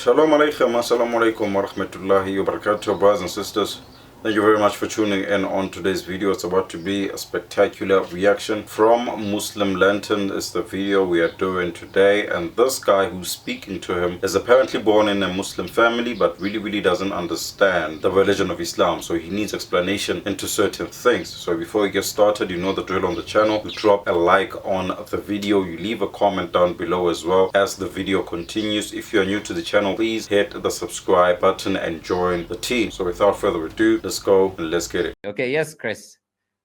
Shalom alaikum, assalamu alaikum wa rahmatullahi wa barakatuh, brothers and sisters. Thank you very much for tuning in on today's video. It's about to be a spectacular reaction from Muslim Lantern is the video we are doing today. And this guy who's speaking to him is apparently born in a Muslim family, but really doesn't understand the religion of Islam. So he needs explanation into certain things. So before we get started, you know the drill on the channel. You drop a like on the video. You leave a comment down below as well as the video continues. If you are new to the channel, please hit the subscribe button and join the team. So without further ado, let's go and let's get it. Okay, yes, Chris.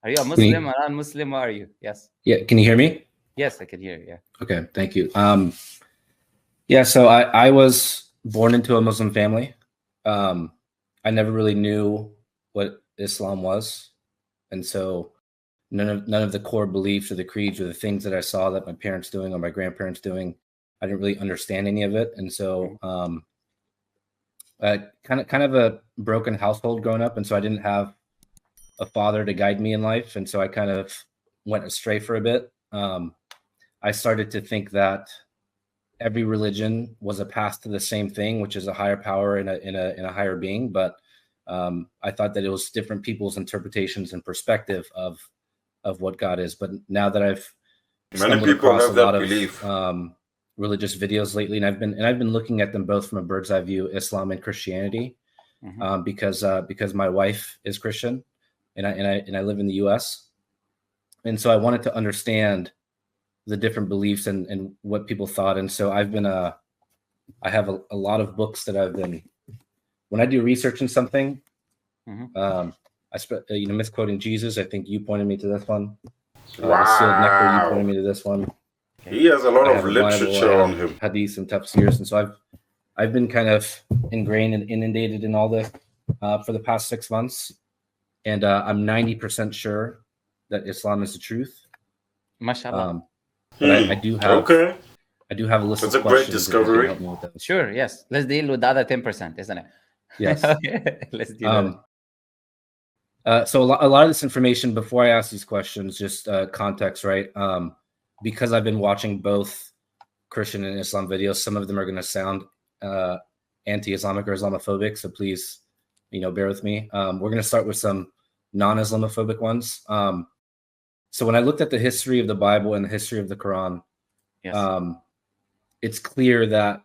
Are you a Muslim or non-Muslim? What are you? Yes. Yeah, can you hear me? Yes, I can hear you. Yeah. Okay, thank you. Yeah, so I was born into a Muslim family. I never really knew what Islam was. And so none of the core beliefs or the creeds or the things that I saw that my parents doing or my grandparents doing, I didn't really understand any of it. And so kind of a broken household growing up, and so I didn't have a father to guide me in life, and so I kind of went astray for a bit. I started to think that every religion was a path to the same thing, which is a higher power in a higher being. But I thought that it was different people's interpretations and perspective of what God is. But now that I've stumbled across a lot of religious videos lately, and I've been looking at them both from a bird's eye view, Islam and Christianity, because my wife is Christian, and I live in the U.S., and so I wanted to understand the different beliefs and what people thought. And so I have a lot of books that I've been, when I do research in something, misquoting Jesus. I think you pointed me to this one. Wow. Sealed Nectar, you pointed me to this one. He has a lot of literature on him. Hadiths and tafsirs, and so I've been kind of ingrained and inundated in all this for the past 6 months, and I'm 90% sure that Islam is the truth. Mashallah. But I do have a list That's of questions. a great discovery. Help me with that. Sure. Yes. Let's deal with the other 10%, isn't it? Yes. Okay. Let's do that. So a lot of this information, before I ask these questions, just context, right? Because I've been watching both Christian and Islam videos, some of them are going to sound anti-Islamic or Islamophobic, so please, bear with me. We're going to start with some non-Islamophobic ones. So when I looked at the history of the Bible and the history of the Quran, it's clear that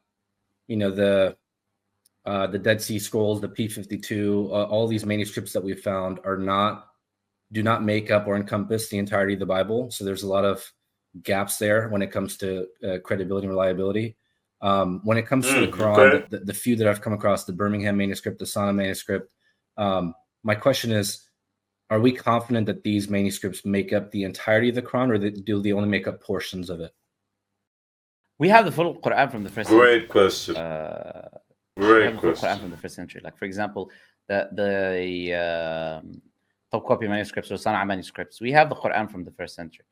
the Dead Sea Scrolls, the P52, all these manuscripts that we found do not make up or encompass the entirety of the Bible. So there's a lot of gaps there when it comes to credibility and reliability. When it comes to the Quran, the few that I've come across, the Birmingham manuscript, the Sana manuscript, my question is, are we confident that these manuscripts make up the entirety of the Quran, or do they only make up portions of it? We have the full Quran from the first century. Great question. Quran from the first century. Like, for example, the top copy manuscripts or Sana manuscripts, we have the Quran from the first century.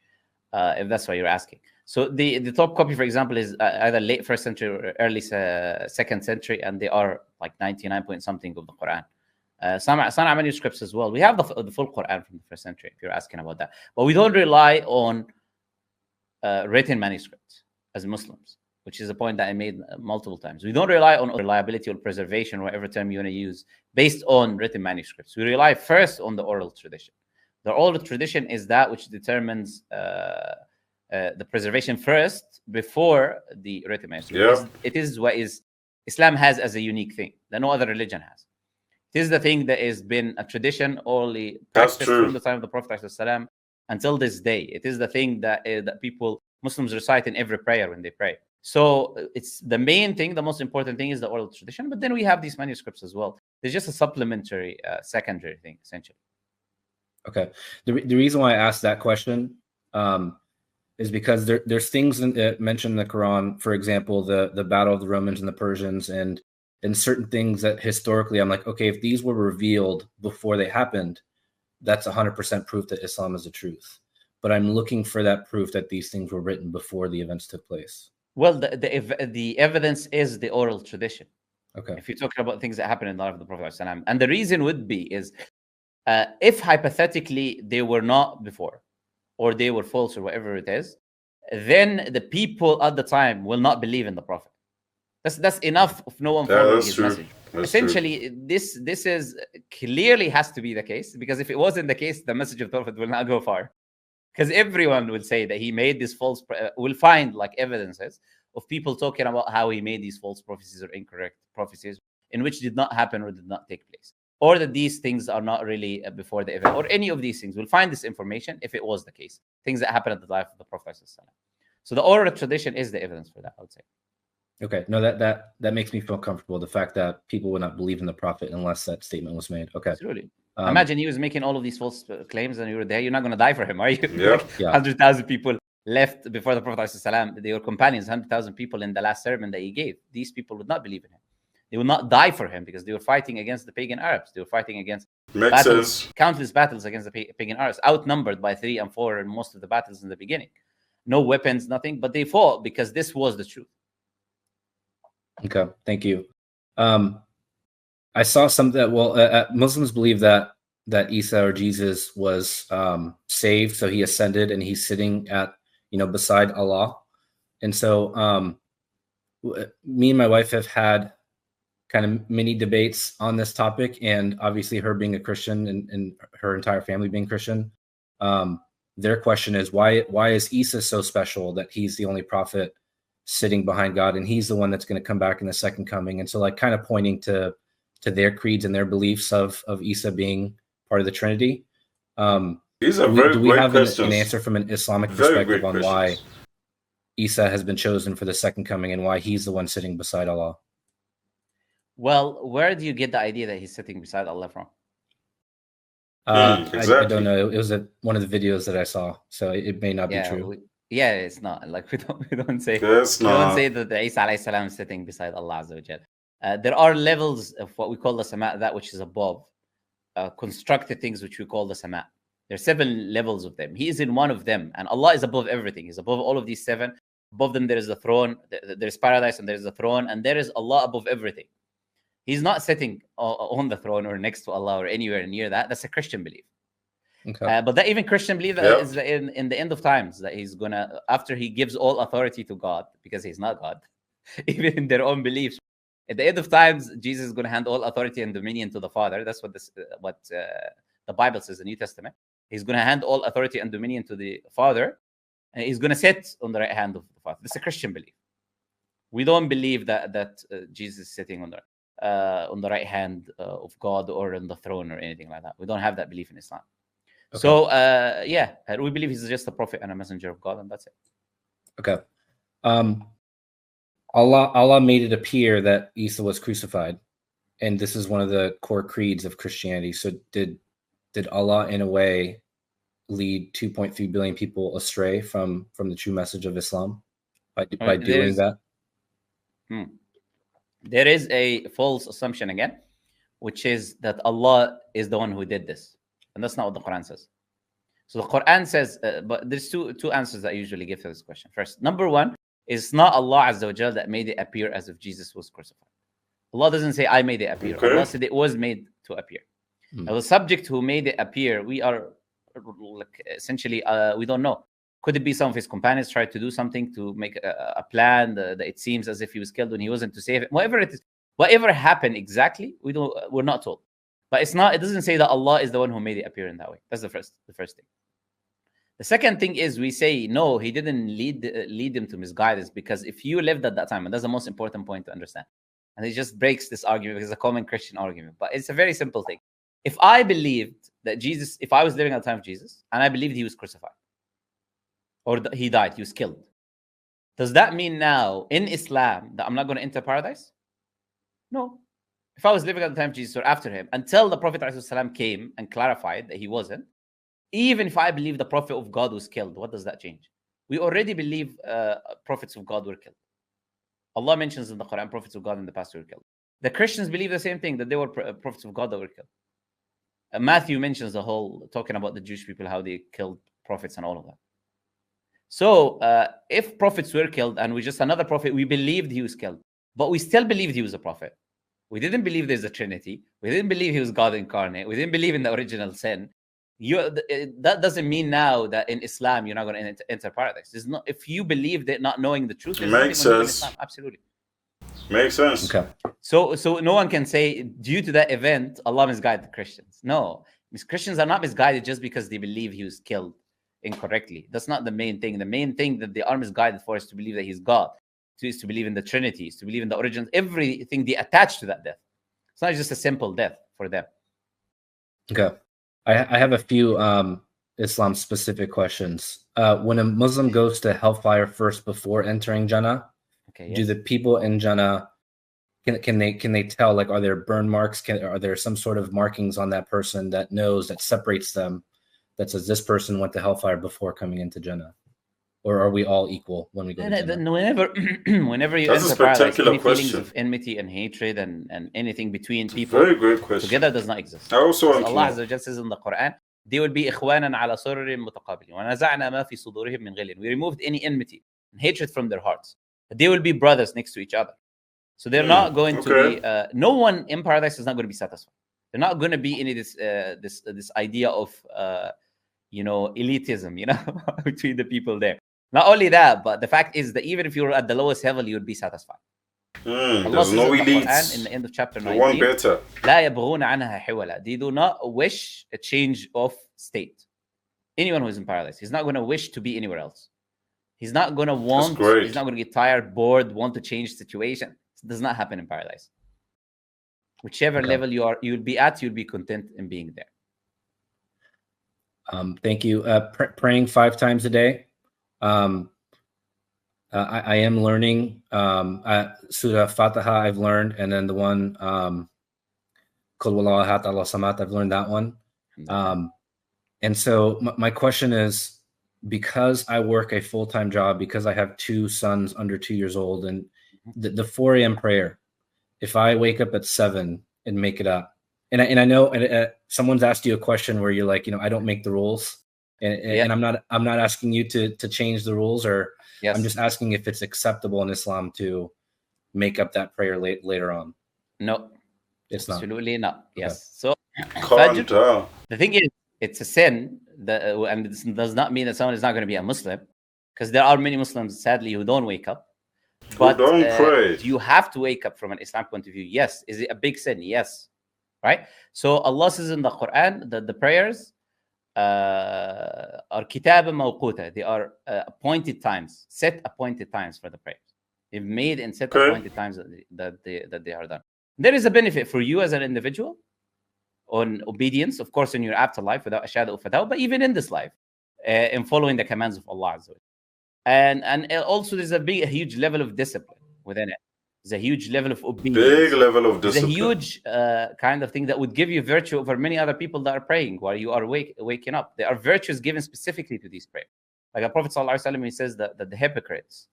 If that's what you're asking. So the top copy, for example, is either late first century or early second century, and they are like 99 point something of the Quran. Sana manuscripts as well. We have the full Quran from the first century, if you're asking about that. But we don't rely on written manuscripts as Muslims, which is a point that I made multiple times. We don't rely on reliability or preservation, whatever term you want to use, based on written manuscripts. We rely first on the oral tradition. The oral tradition is that which determines the preservation first before the written manuscript. It is what Islam has as a unique thing that no other religion has. It is the thing that has been a tradition only practiced from the time of the Prophet ﷺ until this day. It is the thing that Muslims recite in every prayer when they pray. So it's the main thing, the most important thing is the oral tradition. But then we have these manuscripts as well. They're just a supplementary, secondary thing, essentially. Okay. The reason why I asked that question is because there's things mentioned in the Quran, for example, the battle of the Romans and the Persians, and certain things that historically I'm like, okay, if these were revealed before they happened, that's 100% proof that Islam is the truth. But I'm looking for that proof that these things were written before the events took place. Well, the evidence is the oral tradition. Okay. If you're talking about things that happened in the life of the Prophet ﷺ, and the reason would be is if hypothetically they were not before, or they were false, or whatever it is, then the people at the time will not believe in the Prophet. That's enough of no one Yeah, following that's his true. message. That's Essentially, this is clearly has to be the case, because if it wasn't the case, the message of the Prophet will not go far. Because everyone will say that he made this false. Will find like evidences of people talking about how he made these false prophecies or incorrect prophecies, in which did not happen or did not take place, or that these things are not really before the event, or any of these things. We'll find this information if it was the case, things that happened at the life of the Prophet. So the oral tradition is the evidence for that, I would say. Okay, no, that makes me feel comfortable. The fact that people would not believe in the Prophet unless that statement was made. Okay, Absolutely. Imagine he was making all of these false claims and you were there. You're not going to die for him, are you? Yeah. Like Yeah. 100,000 people left before the Prophet ﷺ. They were companions, 100,000 people in the last sermon that he gave. These people would not believe in him. They would not die for him because they were fighting against the pagan Arabs. They were fighting against Makes sense. countless battles against the pagan Arabs, outnumbered by 3 and 4 in most of the battles in the beginning. No weapons, nothing, but they fought because this was the truth. Okay, thank you. I saw something that Muslims believe that Isa or Jesus was saved, so he ascended and he's sitting at beside Allah, and so me and my wife have had kind of mini debates on this topic, and obviously her being a Christian and her entire family being Christian, their question is why is Isa so special that he's the only prophet sitting behind God and he's the one that's going to come back in the second coming? And so like kind of pointing to their creeds and their beliefs of Isa being part of the Trinity. These are do we have an questions. answer from an Islamic Very perspective great on why questions. Isa has been chosen for the second coming and why he's the one sitting beside Allah? Well, where do you get the idea that he's sitting beside Allah from? I Exactly. don't know. It was one of the videos that I saw, so it may not be true. It's not. Like we don't say. That's We don't not. say that Isa alayhi salam is sitting beside Allah Azza wa Jal. There are levels of what we call the sama, that which is above, constructed things which we call the sama. There are 7 levels of them. He is in one of them, and Allah is above everything. He's above all of these 7. Above them there is the throne, there is paradise, and there is the throne, and there is Allah above everything. He's not sitting on the throne or next to Allah or anywhere near that. That's a Christian belief. Okay. But that even Christian belief is that in the end of times that he's gonna, after he gives all authority to God, because he's not God, even in their own beliefs, at the end of times, Jesus is going to hand all authority and dominion to the Father. That's what the Bible says, the New Testament. He's going to hand all authority and dominion to the Father, and he's going to sit on the right hand of the Father. This is a Christian belief. We don't believe that Jesus is sitting on the right hand of God or on the throne or anything like that. We don't have that belief in Islam. Okay. So we believe he's just a prophet and a messenger of God, and that's it. Okay. Allah made it appear that Isa was crucified, and this is one of the core creeds of Christianity. So did Allah in a way lead 2.3 billion people astray from the true message of Islam by doing that? There is a false assumption again, which is that Allah is the one who did this, and that's not what the Quran says. So the Quran says, but there's two answers that I usually give to this question. First, number one, it's not Allah Azza wa Jal that made it appear as if Jesus was crucified. Allah doesn't say, I made it appear. Okay. Allah said it was made to appear. Now, the subject who made it appear, we are essentially, we don't know. Could it be some of his companions tried to do something to make a plan that it seems as if he was killed when he wasn't, to save it? Whatever it is, whatever happened exactly, we're not told. But it doesn't say that Allah is the one who made it appear in that way. That's the first thing. The second thing is we say, no, he didn't lead them to misguidance, because if you lived at that time, and that's the most important point to understand, and it just breaks this argument because it's a common Christian argument, but it's a very simple thing. If I believed that Jesus, if I was living at the time of Jesus, and I believed he was crucified, or he died, he was killed, does that mean now in Islam that I'm not going to enter paradise? No. If I was living at the time of Jesus or after him, until the Prophet ﷺ came and clarified that he wasn't, even if I believe the Prophet of God was killed, what does that change? We already believe prophets of God were killed. Allah mentions in the Quran prophets of God in the past were killed. The Christians believe the same thing, that they were prophets of God that were killed. Matthew mentions the whole, talking about the Jewish people, how they killed prophets and all of that. So if prophets were killed and we just another prophet, we believed he was killed, but we still believed he was a prophet. We didn't believe there's a Trinity. We didn't believe he was God incarnate. We didn't believe in the original sin. That doesn't mean now that in Islam you're not going to enter paradise. There's not, if you believe that not knowing the truth, it makes sense. Absolutely. Makes sense. Okay. So no one can say due to that event Allah misguided Christians. No, Christians are not misguided just because they believe he was killed incorrectly. That's not the main thing. The main thing that they are misguided for is to believe that he's God, is to believe in the Trinity, is to believe in the origins, everything they attach to that death. It's not just a simple death for them. Okay. I have a few Islam specific questions. When a Muslim goes to hellfire first before entering Jannah, Okay, do yes. the people in Jannah can they tell, like, are there burn marks? Are there some sort of markings on that person that separates them, that says this person went to hellfire before coming into Jannah? Or are we all equal when we go to Jannah? Whenever you That's a enter paradise, spectacular any feelings question. of enmity and hatred and anything between It's a people very great question. together does not exist. I also Because want to Allah know. Azza wa Jalla says in the Quran, they will be إخوانا على سرر متقابلين ونزعنا ما في صدورهم من غل. We removed any enmity and hatred from their hearts. They will be brothers next to each other. So they're not going to be. No one in paradise is not going to be satisfied. They're not going to be any this idea of elitism, between the people there. Not only that, but the fact is that even if you're at the lowest level, you would be satisfied. Allah There's says no in the elites. Quran, in the end of chapter The one 19, better. لا يبغون عنها حولا. They do not wish a change of state. Anyone who is in paradise, he's not going to wish to be anywhere else. He's not going to want. He's not going to get tired, bored, want to change situation. It does not happen in paradise. Whichever level you'll be at, you'll be content in being there. Thank you. Praying 5 times a day. I am learning Surah Fatiha. I've learned, and then the one Qul Huwallahu Ahad, Allahu Samad. I've learned that one. And so my question is, because I work a full-time job, because I have 2 sons under 2 years old, and the 4 a.m. prayer, if I wake up at 7 and make it up, and I know someone's asked you a question where you're like, I don't make the rules, and I'm not asking you to change the rules, or I'm just asking if it's acceptable in Islam to make up that prayer later on. No, it's not. Absolutely not. Yes. So Fajr, the thing is, it's a sin, and this does not mean that someone is not going to be a Muslim, because there are many Muslims, sadly, who don't wake up. But don't pray. Do you have to wake up from an Islamic point of view? Yes. Is it a big sin? Yes. Right? So Allah says in the Quran that the prayers are kitab mawquta. They are appointed times, set appointed times for the prayers. They've made and set appointed times that they are done. There is a benefit for you as an individual on obedience, of course, in your afterlife without a shadow of a doubt, but even in this life, in following the commands of Allah Azza wa Jalla. And also there's a huge level of discipline within it. There's a huge level of obedience. Big level of discipline. There's a huge kind of thing that would give you virtue over many other people that are praying while you are waking up. There are virtues given specifically to these prayers. Like the Prophet ﷺ, he says that the hypocrites,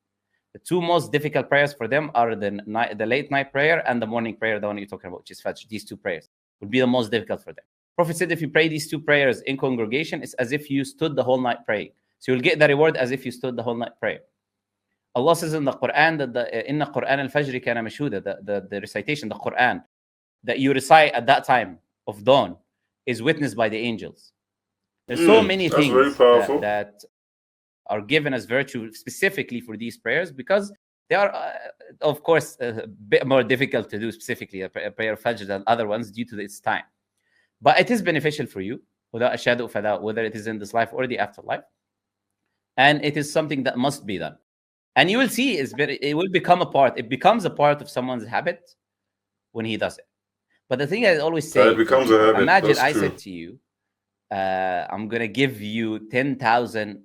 the 2 most difficult prayers for them are the late night prayer and the morning prayer, the one you're talking about, which is Fajr. These 2 prayers would be the most difficult for them. Prophet said if you pray these 2 prayers in congregation, it's as if you stood the whole night praying. So you'll get the reward as if you stood the whole night praying. Allah says in the Quran that Inna Quran al-Fajr kana mashhuda, the recitation, the Quran that you recite at that time of dawn is witnessed by the angels. There's so many things that are given as virtue specifically for these prayers, because they are, of course, a bit more difficult to do, specifically a prayer of Fajr than other ones due to its time. But it is beneficial for you without a shadow of a doubt, whether it is in this life or the afterlife. And it is something that must be done. And you will see it will become a part. It becomes a part of someone's habit when he does it. But the thing I always say, it becomes a habit. Imagine I said to you, I'm going to give you 10,000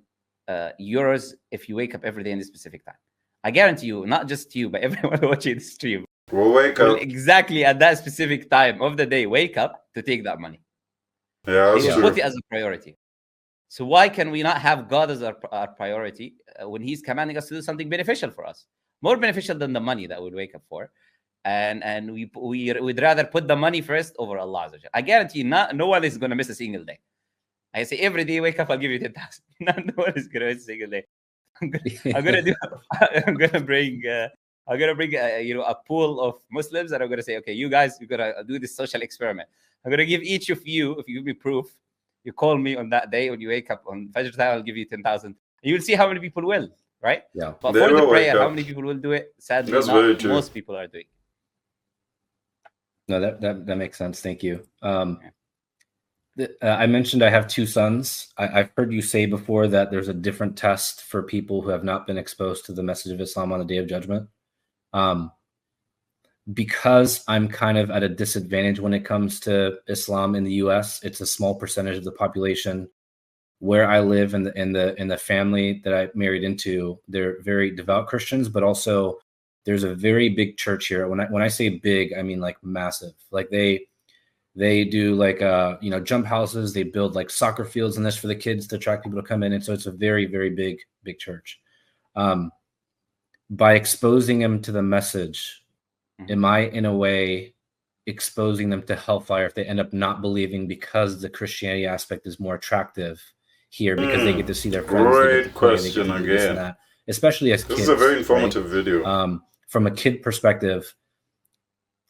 euros if you wake up every day in this specific time. I guarantee you, not just you, but everyone watching the stream will wake up exactly at that specific time of the day, wake up to take that money. Yeah, that's true. Put it as a priority. So why can we not have God as our priority when He's commanding us to do something beneficial for us, more beneficial than the money that we'd wake up for, and we'd rather put the money first over Allah. I guarantee no one is going to miss a single day. I say every day wake up, I'll give you 10,000. No one is going to miss a single day. I'm gonna bring a pool of Muslims, and I'm gonna say, okay, you guys, you're gonna do this social experiment. I'm gonna give each of you, if you give me proof, you call me on that day when you wake up on Fajr time, I'll give you 10,000. You'll see how many people will. right? Yeah. But They for the will wake prayer, how up. many people will do it? Sadly, That's very not true. most people are doing it. No, that makes sense. Thank you. I mentioned I have two sons. I've heard you say before that there's a different test for people who have not been exposed to the message of Islam on the Day of Judgment. Because I'm kind of at a disadvantage when it comes to Islam in the U.S. It's a small percentage of the population. Where I live and in the family that I married into, they're very devout Christians, but also there's a very big church here. When I say big, I mean like massive. Like they do like jump houses. They build like soccer fields and this for the kids to attract people to come in. And so it's a very, very big church. By exposing them to the message, am I in a way exposing them to hellfire if they end up not believing because the Christianity aspect is more attractive here because they get to see their friends? Great question again. That, especially as kids. This is a very informative video. From a kid perspective,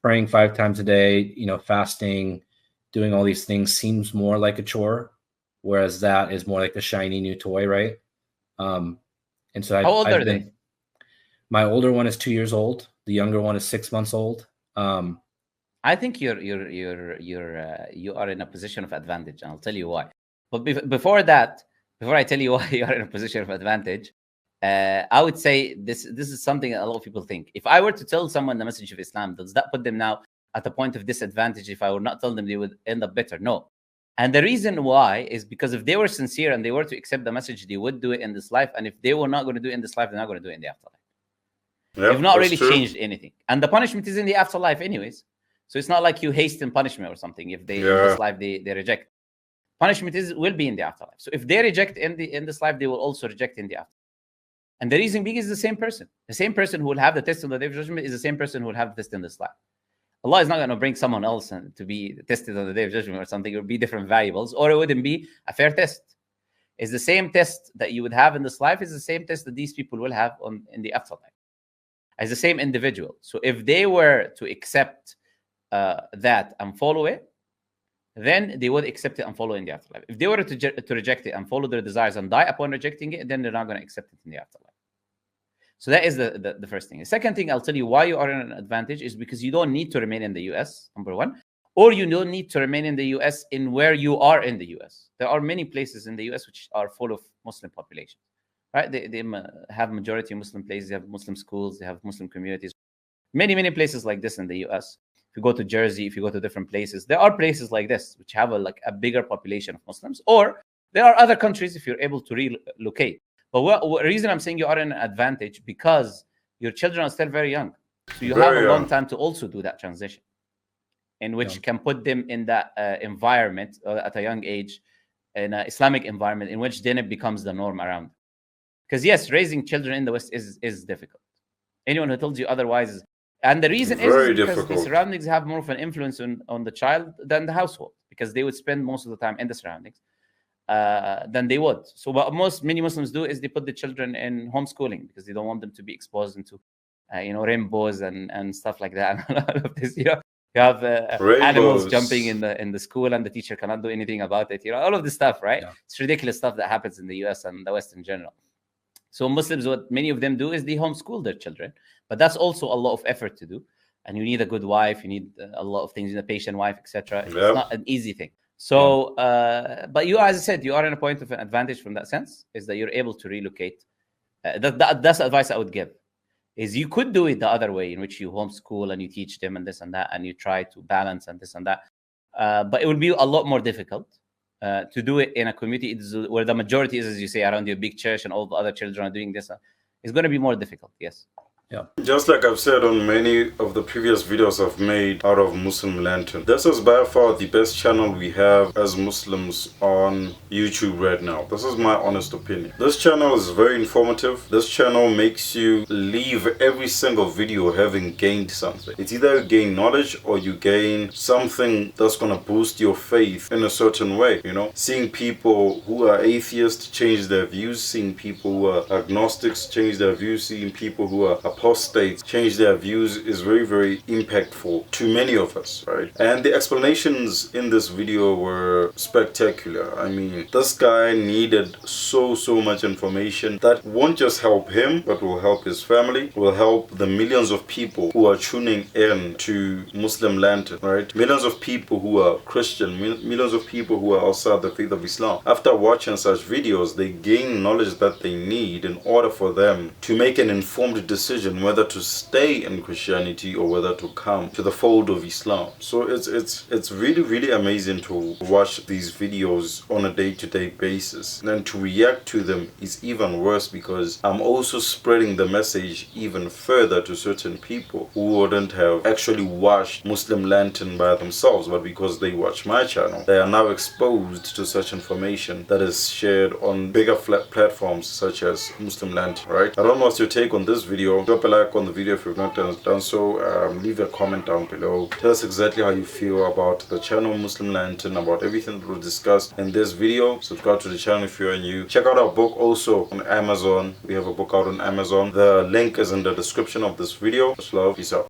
praying 5 times a day, fasting, doing all these things seems more like a chore, whereas that is more like the shiny new toy, right? And so how old are they? My older one is 2 years old. The younger one is 6 months old. I think you are in a position of advantage, and I'll tell you why. But before I tell you why you are in a position of advantage, I would say this is something that a lot of people think. If I were to tell someone the message of Islam, does that put them now at a point of disadvantage? If I would not tell them, they would end up better. No. And the reason why is because if they were sincere and they were to accept the message, they would do it in this life. And if they were not going to do it in this life, they're not going to do it in the afterlife. Yep, they've not really true. changed anything. And the punishment is in the afterlife anyways. So it's not like you hasten punishment or something. If they in this life they reject. Punishment will be in the afterlife. So if they reject in this life, they will also reject in the afterlife. And the reason being is the same person. The same person who will have the test on the Day of Judgment is the same person who will have the test in this life. Allah is not going to bring someone else to be tested on the Day of Judgment or something. It would be different variables, or it wouldn't be a fair test. It's the same test that you would have in this life is the same test that these people will have in the afterlife. As the same individual. So if they were to accept that and follow it, then they would accept it and follow in the afterlife. If they were to reject it and follow their desires and die upon rejecting it, then they're not going to accept it in the afterlife. So that is the first thing. The second thing I'll tell you why you are in an advantage is because you don't need to remain in the US, number one, or you don't need to remain in the US in where you are in the US. There are many places in the US which are full of Muslim populations, right? They have majority Muslim places, they have Muslim schools, they have Muslim communities. Many places like this in the US. If you go to Jersey, if you go to different places, there are places like this which have a bigger population of Muslims, or there are other countries if you're able to relocate. But what reason I'm saying you are in an advantage because your children are still very young. So you have a long time to also do that transition, in which can put them in that environment at a young age, in an Islamic environment, in which then it becomes the norm around. Because yes, raising children in the West is difficult. Anyone who tells you otherwise is... And the reason is because the surroundings have more of an influence on the child than the household, because they would spend most of the time in the surroundings than they would. So what many Muslims do is they put the children in homeschooling because they don't want them to be exposed into, rainbows and stuff like that. And all of this, you have animals jumping in the school and the teacher cannot do anything about it. All of this stuff, right? Yeah. It's ridiculous stuff that happens in the US and the West in general. So Muslims, what many of them do is they homeschool their children, but that's also a lot of effort to do. And you need a good wife, you need a lot of things, you need a patient wife, etc. It's not an easy thing. So, but you, as I said, you are in a point of an advantage from that sense, is that you're able to relocate. That's the advice I would give, is you could do it the other way, in which you homeschool and you teach them and this and that, and you try to balance and this and that. But it would be a lot more difficult. To do it in a community where the majority is, as you say, around your big church and all the other children are doing this, it's going to be more difficult, yes. Yeah. Just like I've said on many of the previous videos I've made out of Muslim Lantern, this is by far the best channel we have as Muslims on YouTube right now. This is my honest opinion. This channel is very informative. This channel makes you leave every single video having gained something. It's either you gain knowledge or you gain something that's going to boost your faith in a certain way, Seeing people who are atheists change their views, seeing people who are agnostics change their views, seeing people who are apostates change their views is very, very impactful to many of us, right? And the explanations in this video were spectacular. I mean, this guy needed so much information that won't just help him, but will help his family, will help the millions of people who are tuning in to Muslim Lantern, right? Millions of people who are Christian, millions of people who are outside the faith of Islam. After watching such videos, they gain knowledge that they need in order for them to make an informed decision whether to stay in Christianity or whether to come to the fold of Islam. So it's really amazing to watch these videos on a day-to-day basis, and then to react to them is even worse, because I'm also spreading the message even further to certain people who wouldn't have actually watched Muslim Lantern by themselves, but because they watch my channel, they are now exposed to such information that is shared on bigger platforms such as Muslim Lantern, right? I don't know what's your take on this video. Drop a like on the video if you've not done so. Leave a comment down below. Tell us exactly how you feel about the channel Muslim Lantern, about everything that we discussed in this video. Subscribe to the channel if you're new. Check out our book also on Amazon. We have a book out on Amazon. The link is in the description of this video. Much love. Peace out.